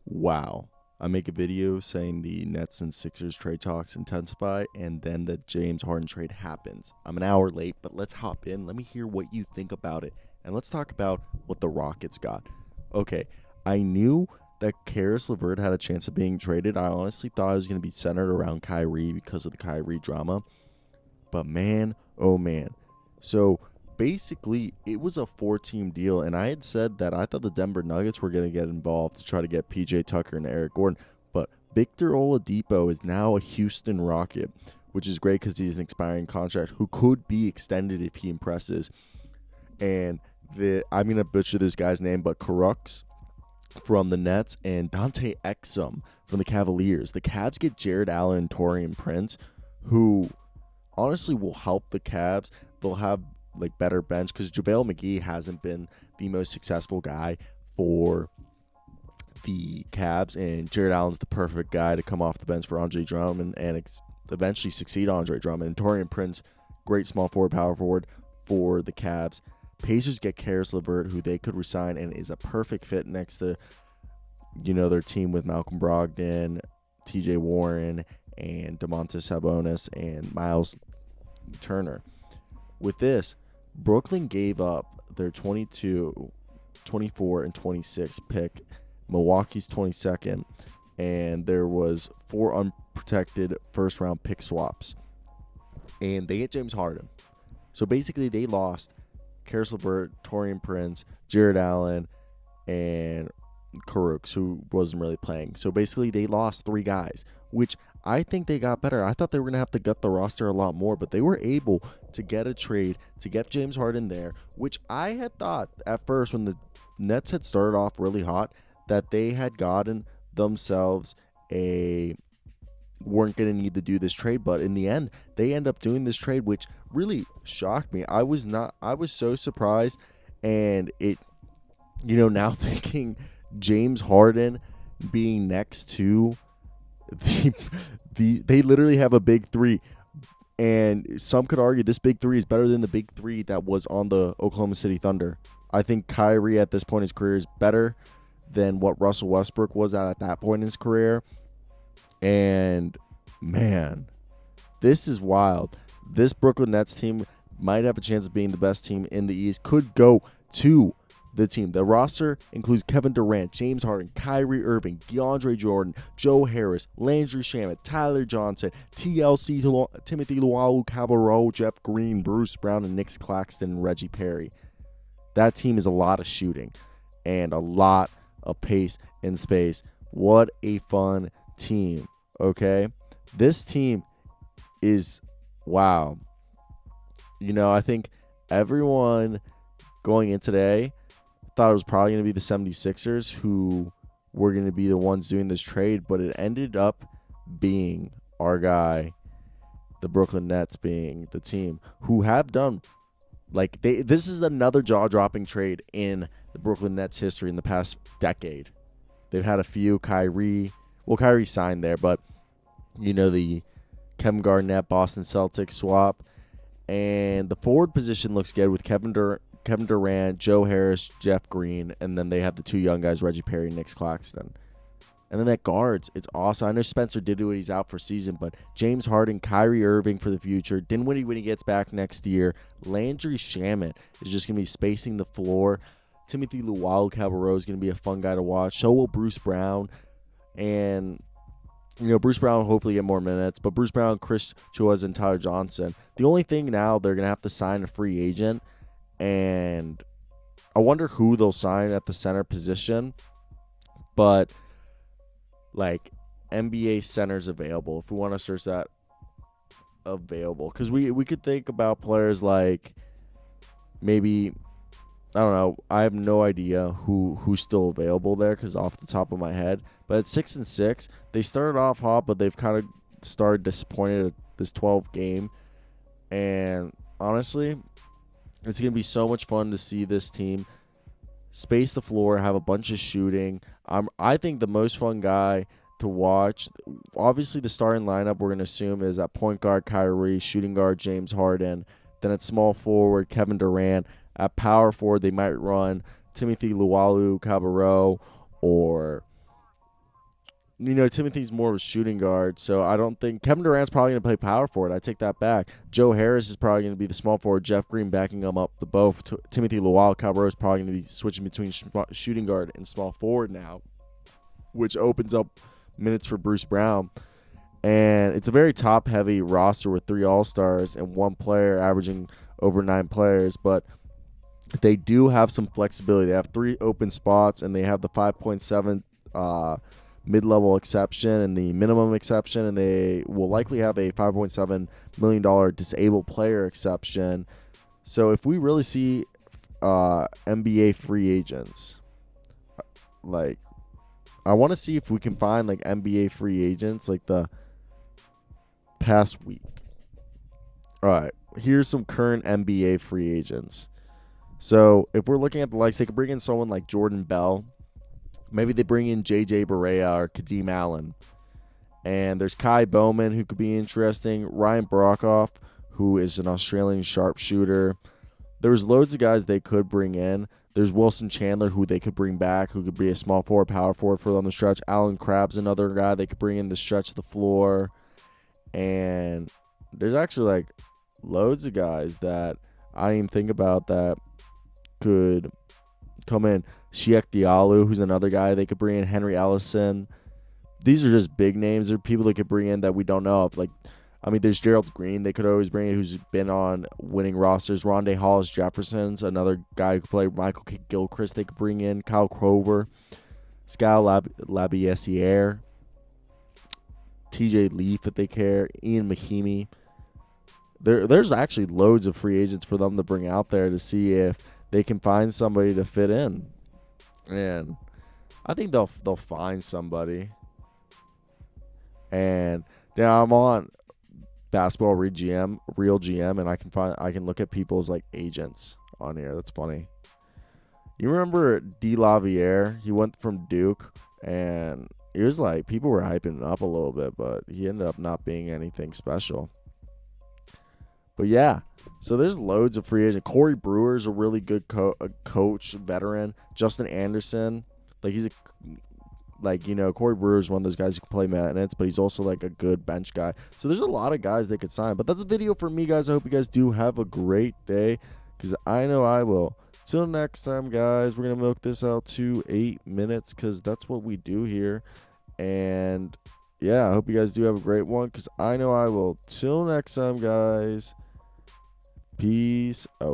wow. I make a video saying the Nets and Sixers trade talks intensify, and then the James Harden trade happens. I'm an hour late, but let's hop in. Let me hear what you think about it, and let's talk about what the Rockets got. Okay, I knew that Karis LeVert had a chance of being traded. I honestly thought it was going to be centered around Kyrie because of the Kyrie drama, but man, oh man. So basically, it was a 4-team deal, and I had said that I thought the Denver Nuggets were going to get involved to try to get PJ Tucker and Eric Gordon, but Victor Oladipo is now a Houston Rocket, which is great because he's an expiring contract who could be extended if he impresses. And I'm going to butcher this guy's name, but Crooks from the Nets and Dante Exum from the Cavaliers. The Cavs get Jared Allen and Taurean Prince, who honestly will help the Cavs. They'll have better bench because JaVale McGee hasn't been the most successful guy for the Cavs, and Jared Allen's the perfect guy to come off the bench for Andre Drummond and eventually succeed Andre Drummond. And Taurean Prince, great small forward, power forward for the Cavs. Pacers get Karis LeVert, who they could resign and is a perfect fit next to, their team with Malcolm Brogdon, TJ Warren, and Domantas Sabonis, and Miles Turner. With this, Brooklyn gave up their 22, 24, and 26 pick, Milwaukee's 22nd, and there was 4 unprotected first-round pick swaps. And they get James Harden. So basically, they lost Karis LeVert, Taurean Prince, Jared Allen, and Karooks, who wasn't really playing. So basically, they lost 3 guys, which I think they got better. I thought they were going to have to gut the roster a lot more, but they were able to get a trade to get James Harden there, which I had thought at first when the Nets had started off really hot that they had gotten themselves weren't going to need to do this trade, but in the end, they end up doing this trade, which really shocked me. I was so surprised, and it, now thinking James Harden being next to they literally have a big 3, and some could argue this big 3 is better than the big 3 that was on the Oklahoma City Thunder. I think Kyrie at this point in his career is better than what Russell Westbrook was at that point in his career. And man, this is wild. This Brooklyn Nets team might have a chance of being the best team in the East. Could go to the team. The roster includes Kevin Durant, James Harden, Kyrie Irving, DeAndre Jordan, Joe Harris, Landry Shamet, Tyler Johnson, TLC, Timothy Luwawu-Cabarrot, Jeff Green, Bruce Brown, and Nick Claxton, and Reggie Perry. That team is a lot of shooting and a lot of pace and space. What a fun team, okay? This team is, wow. I think everyone going in today thought it was probably going to be the 76ers who were going to be the ones doing this trade, but it ended up being our guy, the Brooklyn Nets, being the team who have done, this is another jaw-dropping trade in the Brooklyn Nets history in the past decade. They've had a few. Kyrie signed there, but the Kevin Garnett Boston Celtics swap, and the forward position looks good with Kevin Durant, Joe Harris, Jeff Green, and then they have the 2 young guys, Reggie Perry and Nick Claxton. And then at guards, it's awesome. I know Spencer did when he's out for season, but James Harden, Kyrie Irving for the future, Dinwiddie when he gets back next year, Landry Shamet is just going to be spacing the floor. Timothy Luwawu-Cabarrot is going to be a fun guy to watch. So will Bruce Brown. And, Bruce Brown will hopefully get more minutes. But Bruce Brown, Chris Chiozza, and Tyler Johnson. The only thing now, they're going to have to sign a free agent. And I wonder who they'll sign at the center position. But, NBA centers available. If we want to search that, available. Because we could think about players like maybe, I don't know. I have no idea who's still available there because off the top of my head. But at 6-6, they started off hot, but they've kind of started disappointed at this 12th game. And honestly, it's going to be so much fun to see this team space the floor, have a bunch of shooting. I think the most fun guy to watch, obviously the starting lineup we're going to assume is at point guard Kyrie, shooting guard James Harden, then at small forward Kevin Durant. At power forward, they might run Timothy Luwawu-Cabarrot or Timothy's more of a shooting guard, so I don't think Kevin Durant's probably going to play power forward. I take that back. Joe Harris is probably going to be the small forward. Jeff Green backing him up the both. Timothy Luwawu-Cabarrot is probably going to be switching between shooting guard and small forward now, which opens up minutes for Bruce Brown. And it's a very top-heavy roster with 3 All-Stars and 1 player averaging over 9 players, but they do have some flexibility. They have 3 open spots, and they have the 5.7 mid-level exception and the minimum exception, and they will likely have a $5.7 million disabled player exception. So if we really see NBA free agents, like, I want to see if we can find like NBA free agents like the past week. All right, here's some current NBA free agents. So if we're looking at the likes, they could bring in someone like Jordan Bell. Maybe they bring in J.J. Barea or Kadeem Allen. And there's Kai Bowman, who could be interesting. Ryan Broekhoff, who is an Australian sharpshooter. There's loads of guys they could bring in. There's Wilson Chandler, who they could bring back, who could be a small forward, power forward for on the stretch. Alan Crabb's another guy they could bring in to stretch the floor. And there's actually like loads of guys that I didn't even think about that could come in. Sheik Diallo, who's another guy they could bring in. Henry Ellison. These are just big names. They're people they could bring in that we don't know of. Like, I mean, there's Gerald Green they could always bring in, who's been on winning rosters. Rondé Hollis Jefferson's another guy who could play. Michael Gilchrist they could bring in. Kyle Krover. Scal Labissiere. TJ Leaf if they care. Ian Mahimi. There's actually loads of free agents for them to bring out there to see if they can find somebody to fit in. And I think they'll find somebody. And now I'm on Basketball Real GM, and I can look at people's like agents on here. That's funny. You remember D. Laviere? He went from Duke, and it was like people were hyping him up a little bit, but he ended up not being anything special. But yeah, so there's loads of free agents. Corey Brewer's a really good coach, veteran. Justin Anderson, like Corey Brewer's one of those guys who can play minutes, but he's also like a good bench guy. So there's a lot of guys they could sign. But that's a video for me, guys. I hope you guys do have a great day, because I know I will. Till next time, guys, we're going to milk this out to 8 minutes, because that's what we do here. And yeah, I hope you guys do have a great one, because I know I will. Till next time, guys. Peace out.